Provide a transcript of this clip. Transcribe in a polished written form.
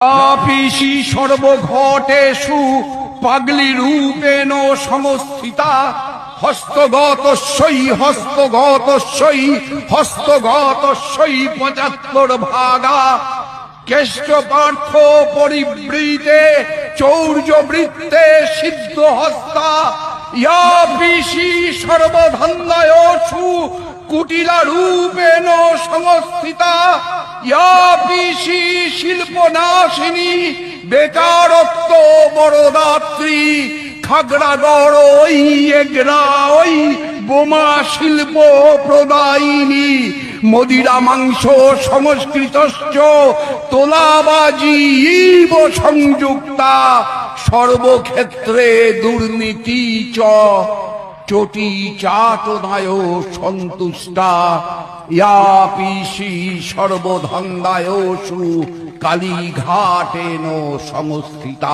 পিসি সর্বঘটেষু পাগলি রূপেণ সংস্থিতা হস্তগতস্যই হস্তগতস্যই হস্তগতস্যই ৭৫ ভাগা কেষ্ট পার্থ পরিবৃতে চৌর্যবৃত্তে সিদ্ধ হস্তা ইয়া পিসি সর্বধন্যায়সু কুটিলা রূপেণ সংস্থিতা ইয়া পিসি শিল্পনাশিনী বেকারত্ব বড়দাত্রী খাগড়াগড় ওই এগরা ওই বোমা শিল্প প্রদায়িনী মদিরা মাংস সংস্কৃতশ্চ তোলাবাজি ইব সংযুক্তা সর্বক্ষেত্রে দুর্নীতি চ চটি চাটনায় সন্তুষ্টা ইয়া পিসি সর্বধন্দায়সু কালীঘাটেন সংস্থিতা।